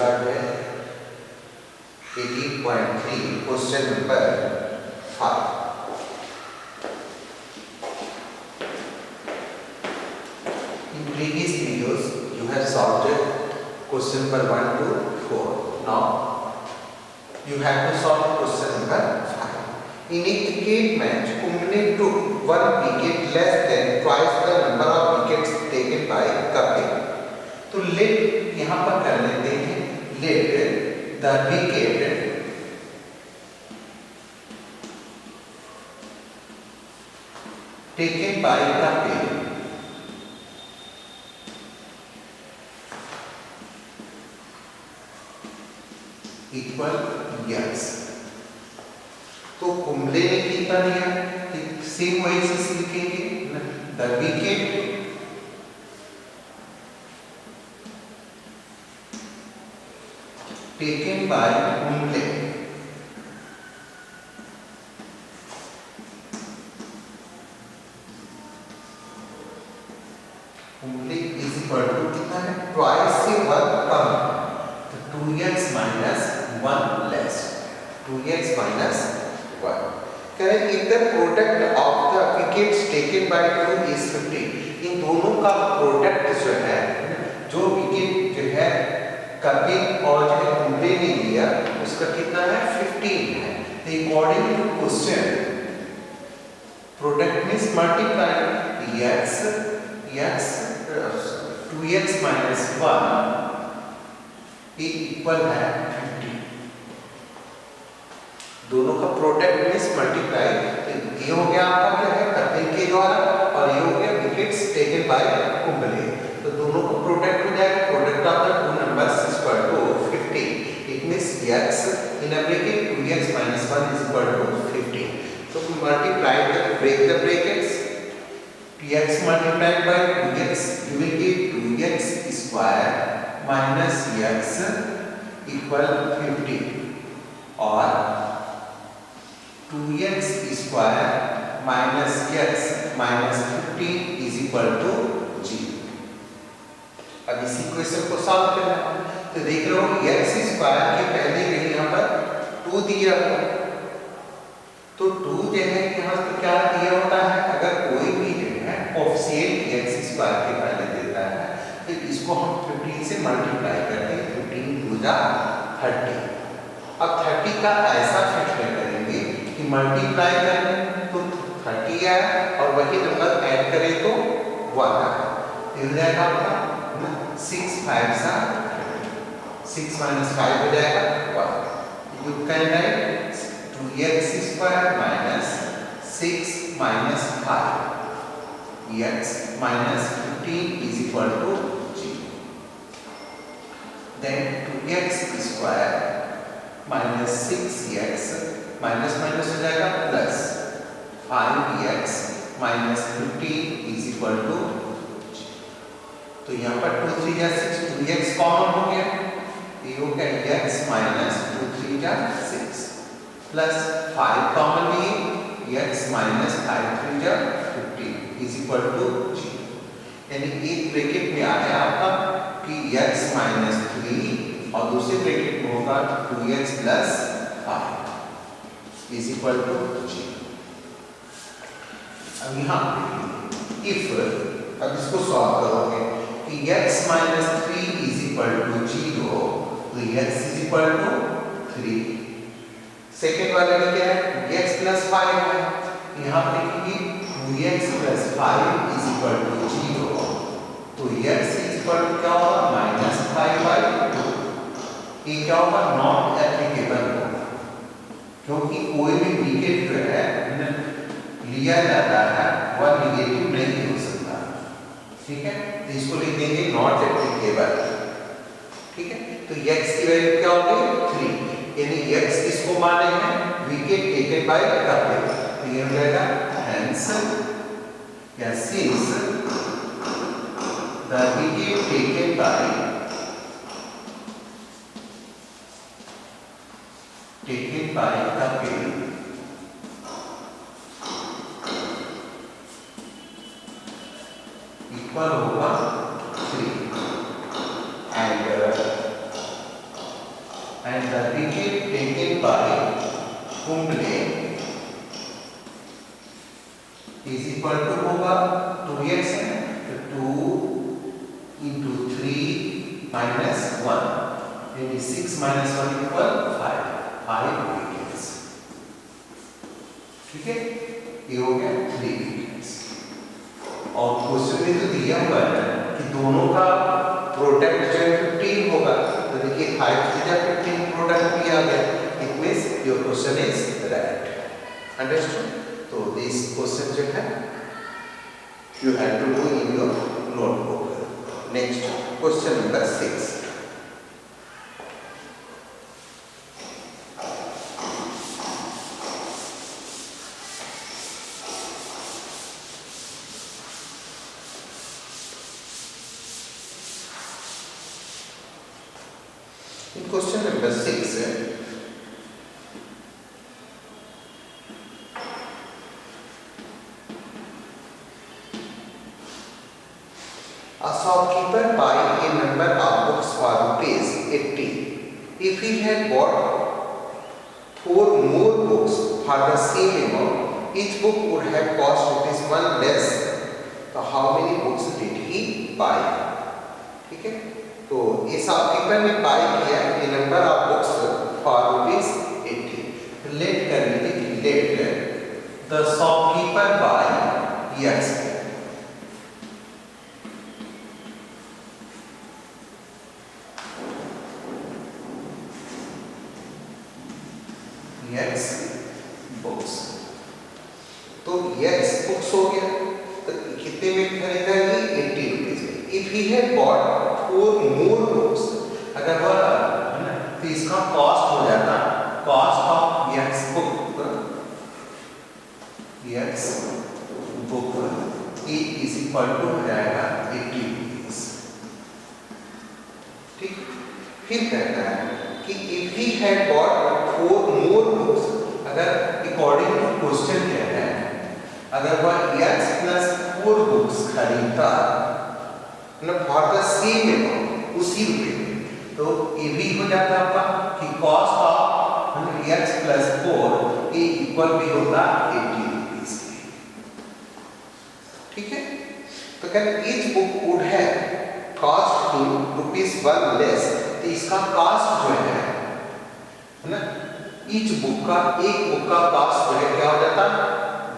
Start है 18.3 question number 5। In previous videos you have solved question number 1 to 4. Now you have to solve question number 5. In a cricket match, Kumble took one wicket less than twice the number of wickets taken by Kapil. तो let यहाँ पर कर लेते हैं, let the wicket taken by Kapil equal yes. तो कुंबले ने कितना दिया, सेम वही से लिखेंगे, the wicket taken by Kumble is equal to कितना है, ट्वाइस से वन कम, तो 2x minus 1 less, 2x minus 1। करें if the product of the wickets taken by 2 is 15, इन दोनों का प्रोडक्ट जो है, जो विकेट जो है कपिल और जो कुंबले ने लिया उसका कितना है, 15 है। तो according to question product means multiply x 2x minus 1 equal है 50। दोनों का प्रोडक्ट मींस मल्टीप्लाई, ये हो गया आपका क्या है, कपिल के द्वारा, और ये हो गया विकेट्स टेकन बाय कुंबले। तो दोनों का प्रोडक्ट हो जाएगा, product of the two numbers is equal to 50। It means x in a bracket 2x minus 1 is equal to 50। So multiply the break the brackets, x multiplied by 2x, you will get 2x square minus x equal 50, और 2x square minus x minus 15 is equal to 0। अब इस equation को solve करना है, तो देख रहे हो x स्क्वायर के पहले कहीं यहाँ पर 2 दिया हुआ, तो 2 जो है यहाँ पर क्या दिया होता है, अगर कोई भी जो है कोएफिशिएंट x स्क्वायर के पहले देता है तो इसको हम 15 से मल्टीप्लाई करते हैं, 15 2 जा 30। अब 30 का ऐसा फैक्टर करेंगे कि मल्टीप्लाई करें तो 30 आए और वही नंबर ऐड करें तो 1 आए, हो जाएगा आपका 6 5 सा 6 minus 5 हो जाएगा 1। You can write 2x square minus 6 minus 5 x minus 15 is equal to 0। Then 2x square minus 6x minus minus हो जाएगा plus 5x minus 15 is equal to 0। तो यहाँ पर 2 3 या 6, 2x कॉमन हो गया, ये हो गया x minus 2 3 या 6 प्लस 5 कॉमन लिए x minus 5 3 या 15 is equal to 0। यानी एक ब्रैकेट में आ गया आपका कि x minus 3 और दूसरे ब्रैकेट में होगा 2x plus 5 is equal to 0। अब यहाँ if अब इसको सॉल्व करोगे कि x minus 3 is equal to 0, तो x is equal to 3। Second वाले में क्या है, 2x plus 5 है, यहाँ पे लिखिए 2x plus 5 is equal to 0, तो x is equal to क्या होगा, minus 5/2। ये क्या होगा, नॉट एप्लीकेबल होगा, क्योंकि कोई भी विकेट जो है लिया जाता है वह निगेटिव नहीं हो सकता, ठीक है, तो इसको लिख देंगे नॉट एप्लीकेबल, ठीक है। तो x की वैल्यू क्या होगी 3, यानी x किसको माने हैं, विकेट टेकन बाय कपिल, तो ये हो जाएगा हेंस या since the wicket taken bye Kapil equal होगा 3 एंड कुंडले इज इक्वल टू होगा 2x है तो 2 into 3 minus 1 यानी 6 minus 1 equal 5 वीकेंड्स। ठीक है, ये हो गया 3 वीकेंड्स। और क्वेश्चन में तो दिया हुआ है कि दोनों का प्रोडक्ट जो है 15 होगा, तो देखिए 5 से 15 प्रोडक्ट भी आ गया। It means your question is right. Understood? तो दिस क्वेश्चन जो है you have to do in your notebook. Next, question number 6. In question number 6, a shopkeeper buy a number of books for rupees 80. If he had bought 4 more books for the same amount, each book would have cost rupees 1 less. So how many books did he buy? ठीक है, तो ये shopkeeper ने bye किया a number of books for rupees 80. Let कर लीजिए, let the shopkeeper buy yes X books. तो X books हो गया, तो कितने में खरीदा ये 80 रुपीज में। If he had bought 4 more books, अगर वह है ना तो इसका कॉस्ट हो जाता, cost of X book X book is equal to हो जाएगा 80 रुपीज। ठीक, फिर कहता है कि if he had bought 4 more books, अगर अकॉर्डिंग टू क्वेश्चन क्या है, अगर वह X प्लस 4 बुक्स खरीदता ना फॉर द सेम अमाउंट, उसी रुपए में, तो ये भी हो जाता आपका कि कॉस्ट ऑफ X प्लस 4 ये इक्वल भी होता 80 रुपीज के। ठीक है, तो कहते each book would have cost two rupees 1 less, तो इसका कॉस्ट जो है ना, ईच बुक का, एक बुक का कॉस्ट जो है क्या हो जाता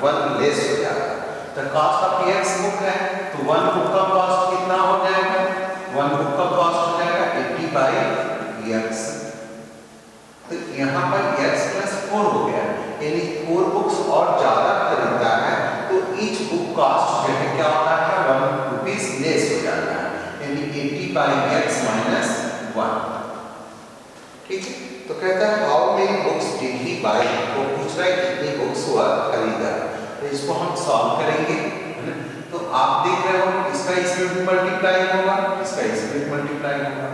1 लेस हो जाता। तो कॉस्ट ऑफ X बुक है तो 1 बुक का कॉस्ट कितना हो जाएगा, 1 बुक का कॉस्ट हो जाएगा 80 बाई X। तो यहाँ पर X प्लस 4 हो गया, यानी 4 बुक्स और ज्यादा खरीदता है तो ईच बुक कॉस्ट जो है क्या होता है 1 रुपीज लेस हो जाता है, यानी 80 बाई X माइनस 1। ठीक है, तो कहता है how many books did he buy, वो पूछ रहा है कितनी बुक्स वह खरीदा। तो इसको हम सॉल्व करेंगे, है ना। तो आप देख रहे हो इसका इसमें भी मल्टीप्लाई होगा, इसका इसमें भी मल्टीप्लाई होगा,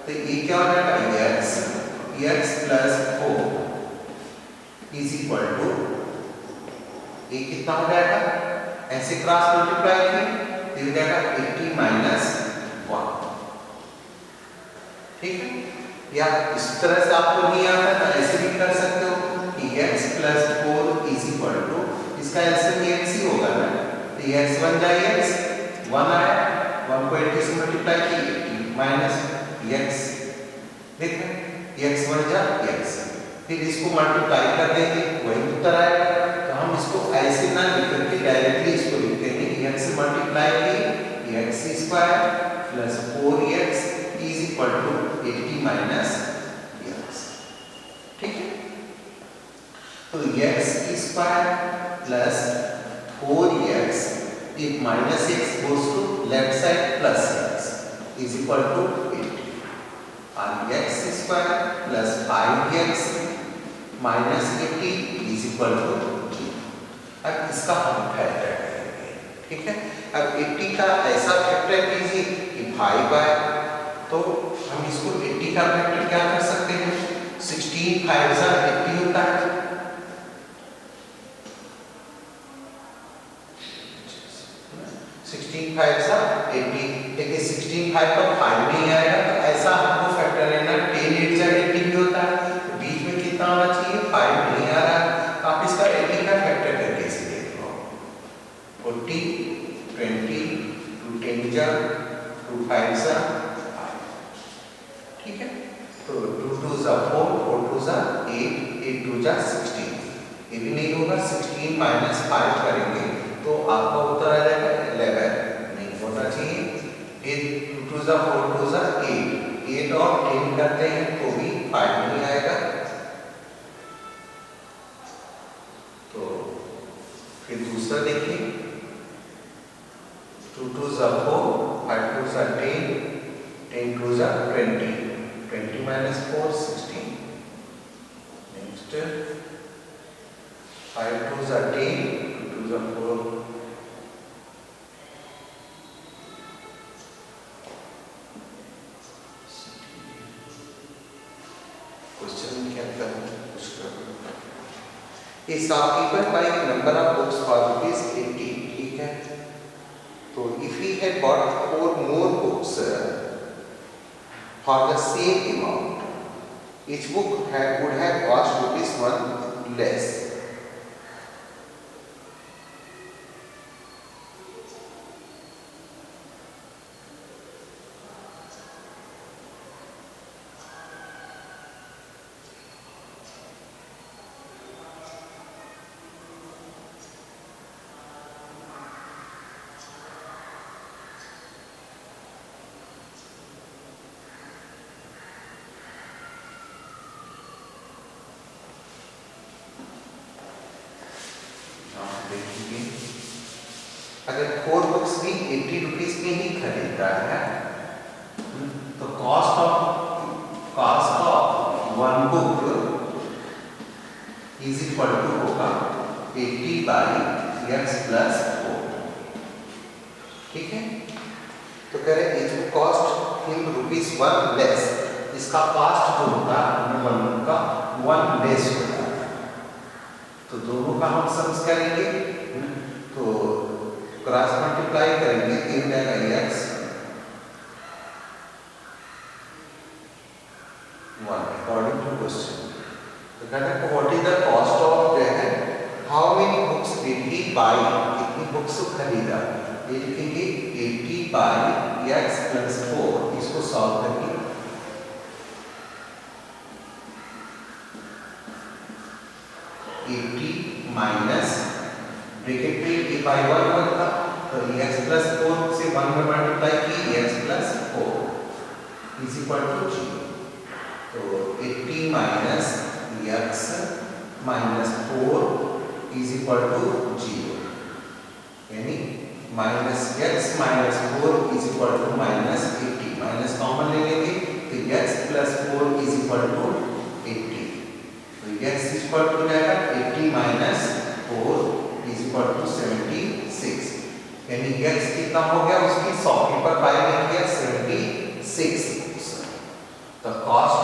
तो ये क्या हो जाएगा x plus 4 is equal to, ये कितना हो जाएगा, ऐसे क्रॉस मल्टीप्लाई किए तो हो जाएगा 80 माइनस 1। ठीक है, या इस तरह से आपको नहीं आता तो ऐसे भी कर सकते हो कि x plus 4 is equal to, इसका आंसर भी x ही होगा ना, तो x बन जाए x, 1 आया, 1 को 80 से मल्टीप्लाई किए 80 माइनस x, देखो x बन जा x, फिर इसको मल्टीप्लाई कर देंगे वही उत्तर आएगा। तो हम इसको ऐसे ना लिख करके डायरेक्टली इसको लिख देंगे कि x से मल्टीप्लाई किए x square plus 4x is equal to 80 minus x। ठीक है, तो x square plus 4x, if minus x goes to left side plus x is equal to 80, and x square plus 5x minus 80 is equal to 0। अब इसका हम factor करेंगे। ठीक है, अब 80 का ऐसा फैक्टर कीजिए कि 5 आए, तो हम इसको 80 का फैक्टर क्या कर सकते हैं, 16 5 से 80 होता है, 16 5 से 80, लेकिन 16 5 का 5 नहीं आएगा, तो ऐसा हमको फैक्टर लेना 10 8 से 80 भी होता है, तो बीच में कितना होना चाहिए, 5 नहीं आ रहा है, टू जा 16, ये भी नहीं होगा। 16 माइनस 5 करेंगे तो आपका उत्तर आ जाएगा 11, नहीं होना चाहिए। 2 जा 4, 2 जा 8 और 10 करते हैं तो भी 5 नहीं आएगा। तो फिर दूसरा देखिए, 2 2 जा 4, 5 2 जा 10, 10 2 जा 20, 20 minus 4 16। Next 5 2 जा 10, 2 2 जा 4, क्वेश्चन क्या था कुछ A shopkeeper buying a number of books for ₹80, ठीक है। तो if he had bought 4 more books for the same amount, each book would have cost ₹1 less. अगर 4 बुक्स भी 80 रुपीज में ही खरीदता है तो cost of 1 book is equal to होगा 80 बाई x प्लस 4, ठीक है। तो कह रहे इट कॉस्ट हिम ₹1 लेस, इसका कॉस्ट जो होगा वन बुक का 1 लेस होगा। तो दोनों का हम सम्स करेंगे तो क्रॉस मल्टीप्लाई करेंगे, 3 जाएगा x 1 अकॉर्डिंग टू क्वेश्चन। तो कहते हैं what is the cost of जो है how many books did he buy, कितनी बुक्स खरीदा, ये लिखेंगे 80 बाई x प्लस 4। इसको सॉल्व करेंगे, माइनस ब्रैकेट में a बाई 1 बनता तो x प्लस 4 से 1 में मल्टीप्लाई की x plus 4 is equal to 0। तो 80 minus x minus 4 is equal to 0, यानी minus x minus 4 is equal to minus 80। Minus common ले लेंगे तो x plus 4 is equal to 80। तो x इज इक्वल टू जाएगा 80 माइनस 4 इज इक्वल टू 76, यानी x कितना हो गया, उसकी शॉपकीपर बाय ने किया 76 books. The cost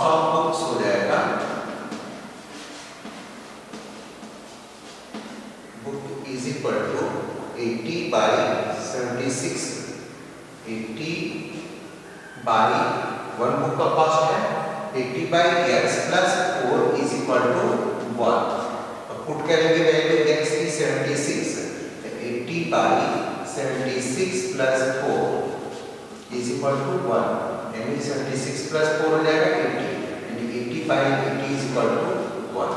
of books हो जाएगा book is equal to 80 by 76, 80 by 1 book का कॉस्ट है 80 by x plus 4 is equal to 1। अब पुट करेंगे वैल्यू x की 76, 80 by 76 plus 4 is equal to 1, यानी 76 प्लस 4 हो जाएगा 80, यानी 80 बाई 80 इज इक्वल टू 1,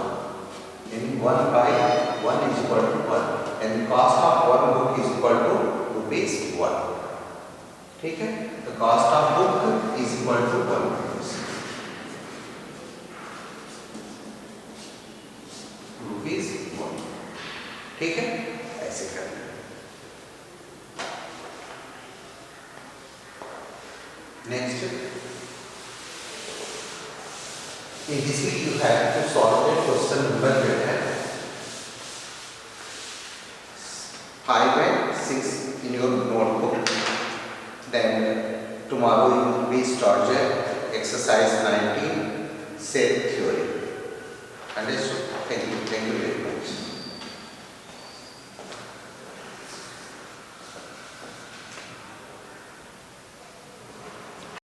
यानी 1 बाई 1 इज इक्वल टू 1, यानी cost of 1 book is equal to ₹1, ठीक है। तो cost of book is equal to 1 ₹1, ठीक है। ऐसे करना next in this week you have to solve the question number जो है 5 and 6 in your notebook. Then tomorrow you will start the exercise 19 set theory. Understood? Thank you very much.